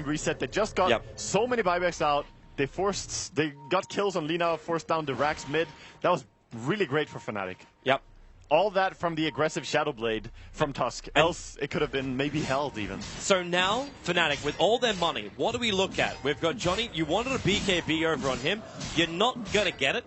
reset. They just got so many buybacks out. They got kills on Lina, forced down the Rax mid. That was really great for Fnatic. Yep. All that from the aggressive Shadow Blade from Tusk. Else, it could have been maybe held even. So now, Fnatic, with all their money, what do we look at? We've got Johnny. You wanted a BKB over on him. You're not going to get it.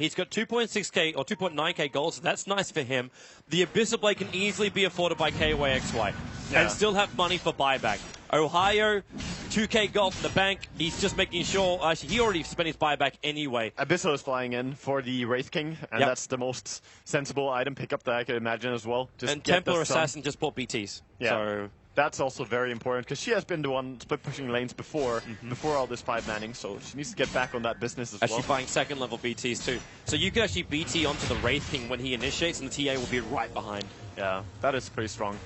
He's got 2.6k or 2.9k gold, so that's nice for him. The Abyssal Blade can easily be afforded by KYXY and still have money for buyback. Ohio, 2k gold in the bank. He's just making sure. Actually, he already spent his buyback anyway. Abyssal is flying in for the Wraith King, and that's the most sensible item pickup that I could imagine as well. Just and Templar Assassin just bought BTs. Yeah. So that's also very important because she has been the one split pushing lanes before all this 5-manning, so she needs to get back on that business as well. Actually buying second level BTs too. So you can actually BT onto the Wraith King when he initiates, and the TA will be right behind. Yeah, that is pretty strong.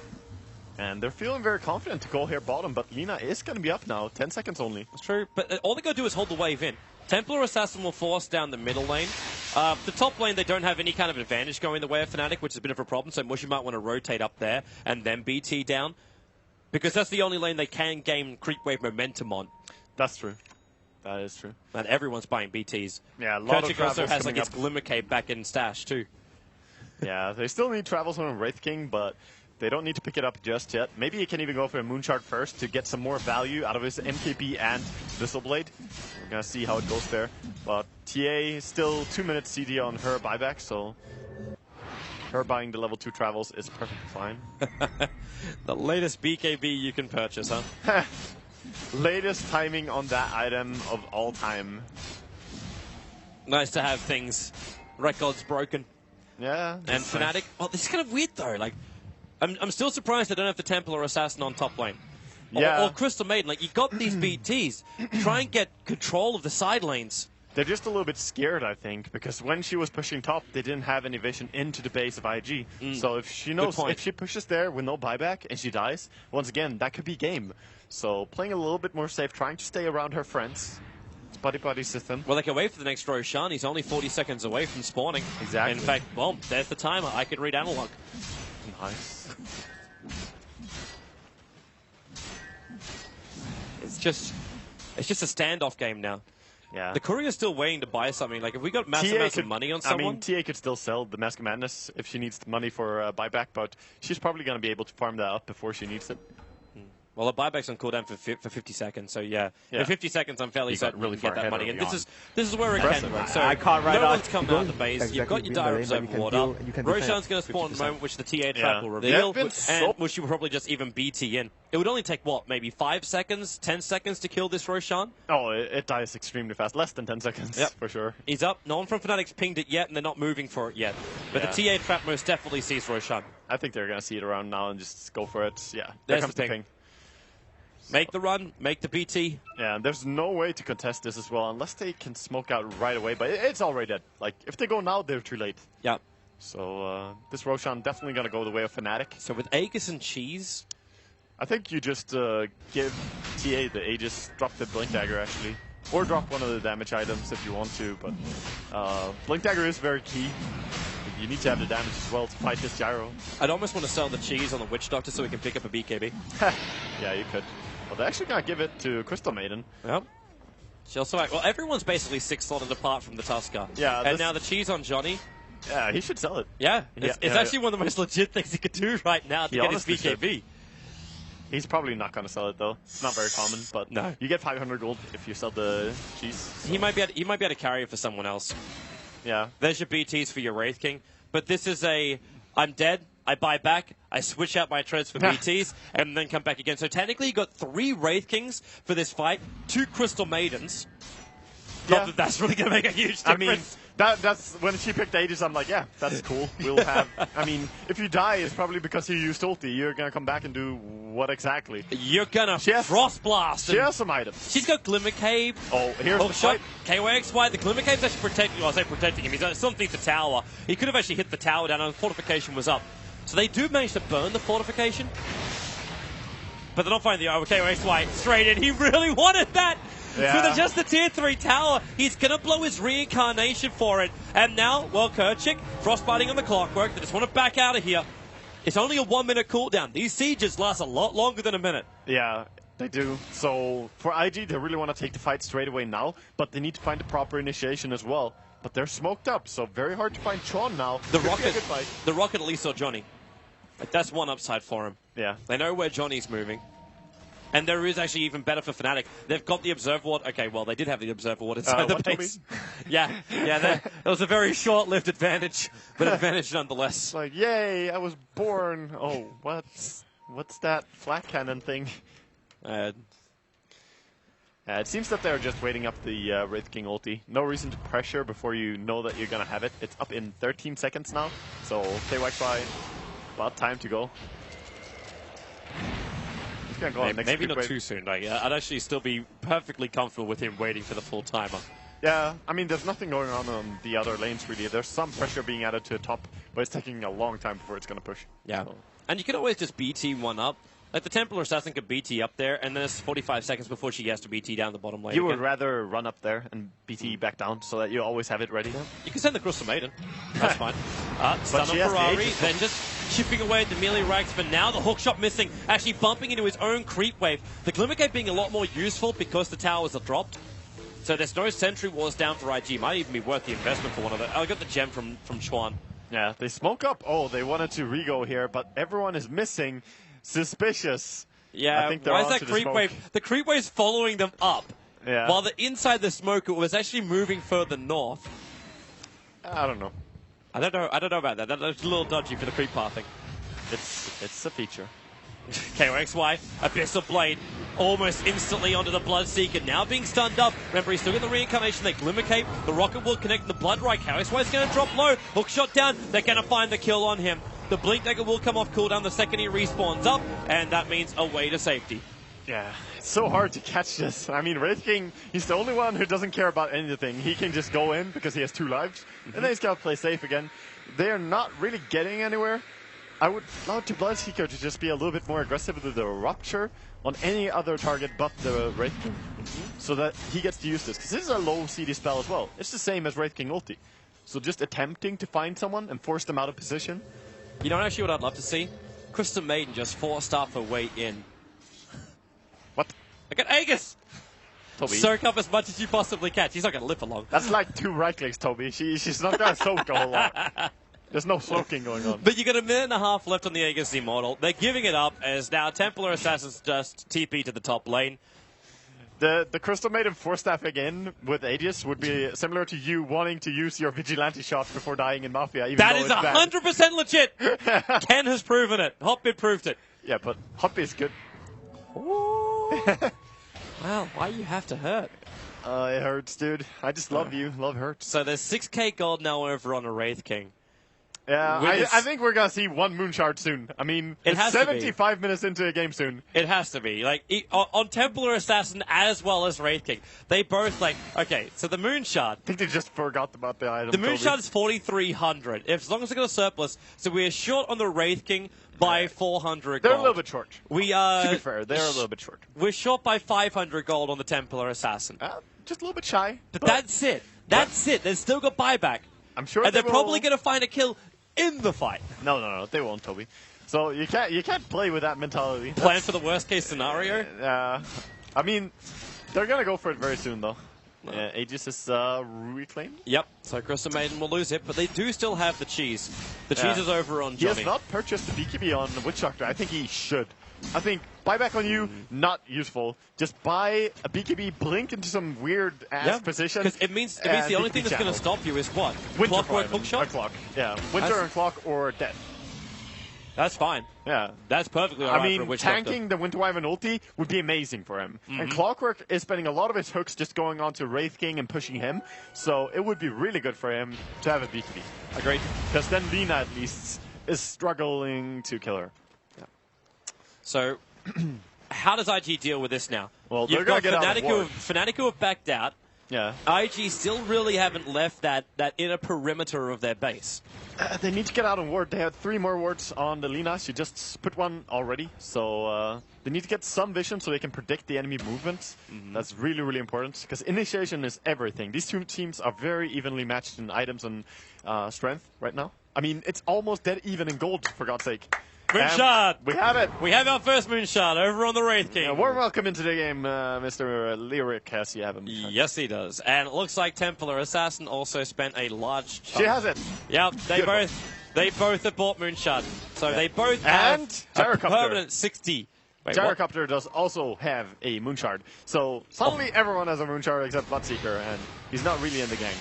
And they're feeling very confident to go here bottom, but Lina is going to be up now, 10 seconds only. That's true, but all they got to do is hold the wave in. Templar Assassin will force down the middle lane. The top lane, they don't have any kind of advantage going the way of Fnatic, which is a bit of a problem, so Mushi might want to rotate up there and then BT down. Because that's the only lane they can gain creep wave momentum on. That's true. That is true. And everyone's buying BTs. Yeah, a lot of travels also has like its up. Glimmer Cape back in stash too. Yeah, they still need travels on Wraith King, but they don't need to pick it up just yet. Maybe he can even go for a Moonshard first to get some more value out of his MKB and Abyssal Blade. We're going to see how it goes there. But TA still 2 minutes CD on her buyback, so her buying the level 2 travels is perfectly fine. The latest BKB you can purchase, huh? Latest timing on that item of all time. Nice to have things, records broken. Yeah. And Fnatic, well, this is kind of weird though. Like, I'm still surprised they don't have the Templar Assassin on top lane. Or Crystal Maiden. Like, you got these BTs. Try and get control of the side lanes. They're just a little bit scared, I think, because when she was pushing top, they didn't have any vision into the base of IG. So if she knows, if she pushes there with no buyback and she dies, once again, that could be game. So playing a little bit more safe, trying to stay around her friends. It's buddy system. Well, they can wait for the next Roshan. He's only 40 seconds away from spawning. Exactly. In fact, well, there's the timer. I can read analog. Nice. It's just a standoff game now. Yeah. The courier's still waiting to buy something. Like, if we got massive amounts of money on someone... I mean, TA could still sell the Mask of Madness if she needs money for buyback, but she's probably going to be able to farm that up before she needs it. Well, the buyback's on cooldown for 50 seconds, so yeah. In 50 seconds, I'm fairly certain really you get that money. And this is where it Impressive. can work. So I can't right no off. one's come out of the base. You've got your Dire Reserve Ward up. Roshan's going to spawn in a moment, which the TA trap will reveal. And which you will probably just even BT in. It would only take, what, maybe 5 seconds, 10 seconds to kill this Roshan? Oh, it dies extremely fast. Less than 10 seconds, for sure. He's up. No one from Fnatic's pinged it yet, and they're not moving for it yet. But the TA trap most definitely sees Roshan. I think they're going to see it around now and just go for it. Yeah, there comes the ping. Make the run, make the BT. Yeah, there's no way to contest this as well, unless they can smoke out right away, but it's already dead. Like, if they go now, they're too late. Yeah. So, this Roshan definitely going to go the way of Fnatic. So with Aegis and Cheese... I think you just give TA the Aegis, drop the Blink Dagger, actually. Or drop one of the damage items if you want to, but Blink Dagger is very key. You need to have the damage as well to fight this Gyro. I'd almost want to sell the Cheese on the Witch Doctor so we can pick up a BKB. Yeah, you could. Well, they're actually going to give it to Crystal Maiden. Yep. She also, well, everyone's basically 6-slotted apart from the Tusker. Yeah. And now the Cheese on Johnny. Yeah, he should sell it. Yeah. It's actually one of the most legit things he could do right now to get his BKB. He's probably not going to sell it, though. It's not very common, but no. You get 500 gold if you sell the Cheese. So. He might be able to carry it for someone else. Yeah. There's your BTs for your Wraith King. But this is I'm dead, I buy back, I switch out my treads for BTs, and then come back again. So technically you got 3 Wraith Kings for this fight, 2 Crystal Maidens. Not that that's really going to make a huge difference. I mean, that's when she picked Aegis, I'm like, yeah, that's cool. We'll have... I mean, if you die, it's probably because you used ulti. You're going to come back and do what exactly? You're going to Frost Blast. She has some items. She's got Glimmer Cape. Oh, here's the shot. fight. KYXY, the Glimmer Cape's actually protecting... Well, I say protecting him. He's something to tower. He could have actually hit the tower down and the fortification was up. So they do manage to burn the fortification. But they're not finding the KYXY straight in. He really wanted that. Yeah. With just the tier 3 tower, he's going to blow his reincarnation for it. And now, well, Kerchik, frostbiting on the clockwork. They just want to back out of here. It's only a 1-minute cooldown. These sieges last a lot longer than a minute. Yeah. They do. So for IG, they really want to take the fight straight away now, but they need to find the proper initiation as well. But they're smoked up, so very hard to find Sean now. The Rocket at least saw Johnny. Like, that's one upside for him. Yeah. They know where Johnny's moving. And there is actually even better for Fnatic. They've got the Observer Ward. Okay, well, they did have the Observer Ward inside the base. Yeah, that was a very short-lived advantage, but advantage nonetheless. It's like, yay, I was born. Oh, what's that flat cannon thing? It seems that they're just waiting up the Wraith King ulti. No reason to pressure before you know that you're going to have it. It's up in 13 seconds now, so KY about time to go. He's going to go on next maybe not wave. too soon. Like, I'd actually still be perfectly comfortable with him waiting for the full timer. Yeah, I mean, there's nothing going on the other lanes, really. There's some pressure being added to the top, but it's taking a long time before it's going to push. Yeah, so. And you can always just BT one up. Like, the Templar Assassin could BT up there, and then it's 45 seconds before she has to BT down the bottom lane. You would rather run up there and BT back down so that you always have it ready? Yeah. You can send the Crystal Maiden. That's fine. Stun on Ferrari, then just chipping away at the melee ranks, but now the hookshot missing, actually bumping into his own creep wave. The Glimmer Cape being a lot more useful because the towers are dropped. So there's no Sentry Wars down for IG. Might even be worth the investment for one of them. I got the gem from Chuan. Yeah, they smoke up. Oh, they wanted to re-go here, but everyone is missing. Suspicious. Yeah, I think why is that creep wave? The creep wave's following them up. Yeah. While the inside the smoke, it was actually moving further north. I don't know. I don't know about that. That's a little dodgy for the creep pathing. It's a feature. KOXY, Abyssal Blade, almost instantly onto the Bloodseeker, now being stunned up. Remember, he's still got the reincarnation, they Glimmer Cape, the Rocket will connect the Blood Right. KOXY's going to drop low, hookshot down, they're going to find the kill on him. The Blink Dagger will come off cooldown the second he respawns up, and that means away to safety. Yeah, it's so hard to catch this. I mean, Wraith King, he's the only one who doesn't care about anything. He can just go in because he has 2 lives, and then he's got to play safe again. They are not really getting anywhere. I would love to Bloodseeker to just be a little bit more aggressive with the Rupture on any other target but the Wraith King, so that he gets to use this. Because this is a low CD spell as well. It's the same as Wraith King ulti. So just attempting to find someone and force them out of position. You know actually what I'd love to see? Crystal Maiden just forced up her way in. What? I got Aegis! Toby. Soak up as much as you possibly can. She's not going to live for long. That's like 2 right clicks, Toby. She's not going to soak a whole lot. There's no soaking going on. But you got a minute and a half left on the Aegis Immortal. They're giving it up as now Templar Assassins just TP to the top lane. The Crystal Maiden 4-staff again with Aegis would be similar to you wanting to use your Vigilante shot before dying in Mafia. Even That though is it's 100% legit! Ken has proven it. Hotbit proved it. Yeah, but Hotbit is good. Wow, why you have to hurt? It hurts, dude. I just love you. Love hurts. So there's 6k gold now over on a Wraith King. Yeah, I think we're going to see 1 Moonshard soon. I mean, it's 75 minutes into a game soon. It has to be. Like, on Templar Assassin as well as Wraith King, they both, like, okay, so the Moonshard. I think they just forgot about the item. The Moonshard is 4,300. As long as they got a surplus, so we're short on the Wraith King by 400 gold. They're a little bit short. To be fair, they're a little bit short. We're short by 500 gold on the Templar Assassin. Just a little bit shy. But that's it. That's it. They've still got buyback. I'm sure and they're probably going to find a kill in the fight. No, they won't, Toby. So you can't play with that mentality. Plan for the worst case scenario? I mean, they're gonna go for it very soon though. Yeah, Aegis is reclaimed. Yep. So Crystal Maiden will lose it, but they do still have the cheese. The cheese is over on Johnny. He has not purchased the BKB on Witch Doctor. I think he should. I think buyback on you, not useful. Just buy a BKB, blink into some weird ass position. Because it means the only thing that's going to stop you is what? Winter Clockwork hookshot? Clock. Yeah, Winter and Clock or Death. That's fine. Yeah. That's perfectly alright. I mean, for a Witch tanking Doctor. the Winter Wyvern ulti would be amazing for him. And Clockwork is spending a lot of his hooks just going on to Wraith King and pushing him. So it would be really good for him to have a BKB. Agreed. Because then Lina at least is struggling to kill her. Yeah. So, how does IG deal with this now? Well, You've they're got going to get out of ward. Fnatic who have backed out. Yeah. IG still really haven't left that inner perimeter of their base. They need to get out on ward. They have 3 more wards on the Lina. She just put one already. So they need to get some vision so they can predict the enemy movements. That's really, really important. Because initiation is everything. These 2 teams are very evenly matched in items and strength right now. I mean, it's almost dead even in gold, for God's sake. Moonshot! We have it. We have our first Moonshot over on the Wraith King. Warm welcome into the game, Mr. Lyric, as you have him. Yes, he does. And it looks like Templar Assassin also spent a large chunk. She has it. Yep, they both have bought Moonshot. So they both have a Gyrocopter. permanent 60. Wait, Gyrocopter does also have a Moonshard. So suddenly everyone has a Moonshard except Bloodseeker, and he's not really in the gang.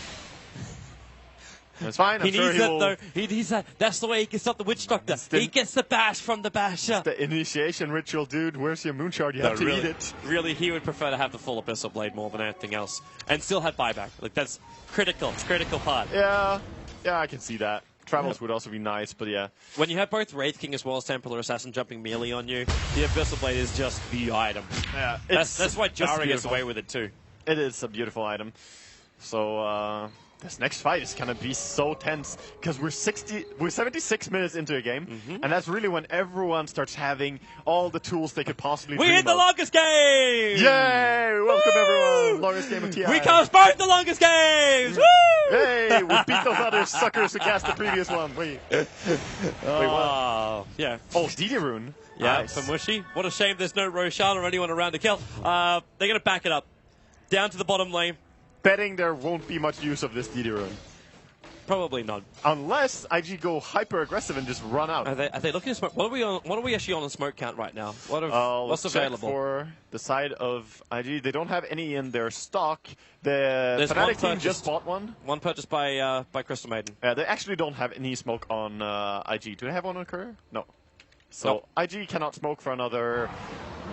It's fine. He needs that, though. He needs that. That's the way he can stop the Witch Doctor. He gets the bash from the basher. The initiation ritual, dude. Where's your Moonshard? You have to eat it. Really, he would prefer to have the full Abyssal Blade more than anything else. And still have buyback. Like, that's critical. It's a critical part. Yeah, I can see that. Travels would also be nice, but yeah. When you have both Wraith King as well as Templar Assassin jumping melee on you, the Abyssal Blade is just the item. Yeah, that's why Jara gets away with it too. It is a beautiful item. So this next fight is gonna be so tense because we're 76 minutes into a game, and that's really when everyone starts having all the tools they could possibly. We hit the longest game! Yay! Welcome everyone, longest game of TI. We cast both the longest games! Woo! Hey, we beat those other suckers who cast the previous one. Wait, what? Yeah. Oh, DD Rune. Yeah, Nice. for Mushy. What a shame there's no Roshan or anyone around to kill. They're going to back it up. Down to the bottom lane. Betting there won't be much use of this DD Rune. Probably not. Unless IG go hyper aggressive and just run out. Are they looking at smoke? What are we actually on smoke count right now? What's available? For the side of IG, they don't have any in their stock. The Fnatic team just bought one. One purchased by Crystal Maiden. Yeah, they actually don't have any smoke on IG. Do they have one on Courier? No. So IG cannot smoke for another,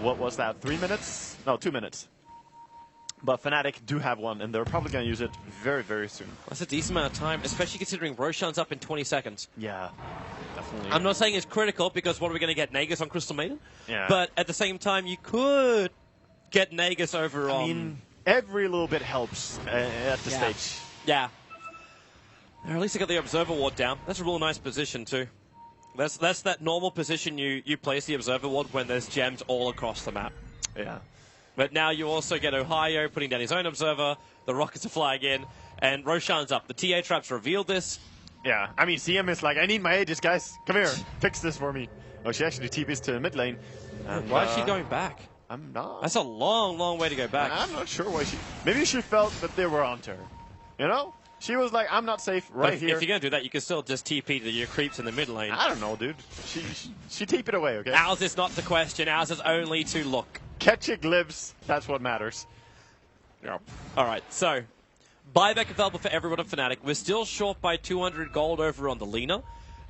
what was that, 3 minutes? No, 2 minutes. But Fnatic do have one, and they're probably going to use it very, very soon. That's a decent amount of time, especially considering Roshan's up in 20 seconds. Yeah, definitely. I'm not saying it's critical, because what are we going to get, Nagus on Crystal Maiden? Yeah. But at the same time, you could get Nagus over on... I mean, every little bit helps at the stage. Yeah. Or at least they got the Observer Ward down. That's a real nice position, too. That's that normal position you place the Observer Ward when there's gems all across the map. Yeah. But now you also get Ohio putting down his own Observer, the Rockets are flying in, and Roshan's up. The TA Traps revealed this. Yeah, I mean, CM is like, I need my Aegis, guys. Come here, fix this for me. Oh, she actually TPs to the mid lane. And, why is she going back? I'm not. That's a long, long way to go back. I'm not sure why she... Maybe she felt that they were onto her. You know? She was like, I'm not safe right here. If you're going to do that, you can still just TP to your creeps in the mid lane. I don't know, dude. She TP'd it away, okay? Ours is not to question. Ours is only to look. Ketchik lives. That's what matters. Yep. All right, so buyback available for everyone at Fnatic. We're still short by 200 gold over on the Lina,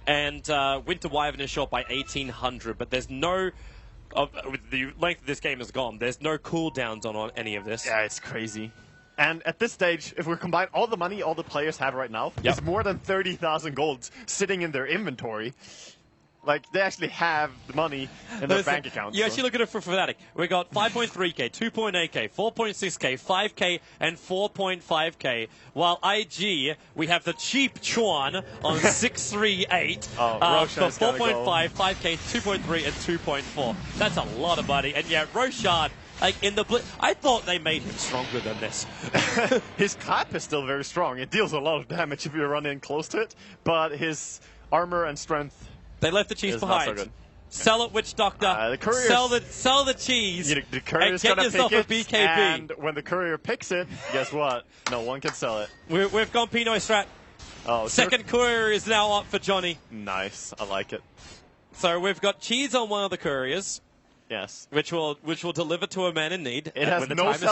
and Winter Wyvern is short by 1,800. But there's no, the length of this game is gone. There's no cooldowns on any of this. Yeah, it's crazy. And at this stage, if we combine all the money all the players have right now, it's more than 30,000 golds sitting in their inventory. Like, they actually have the money in their bank accounts. You actually look at it for Fnatic. We got 5.3k, 2.8k, 4.6k, 5k, and 4.5k. While IG, we have the cheap Chuan on 638 for 4.5, 5k, 2.3, and 2.4. That's a lot of money. And yeah, Roshan, like in the blitz, I thought they made him stronger than this. His clap is still very strong. It deals a lot of damage if you run in close to it, but his armor and strength. They left the cheese behind. So sell it, Witch Doctor. The sell the cheese. The courier's and get yourself a pick BKB. And when the courier picks it, guess what? No one can sell it. We've gone Pinot Strat. Oh, second courier is now up for Johnny. Nice, I like it. So we've got cheese on one of the couriers. Yes. Which will deliver to a man in need. It has no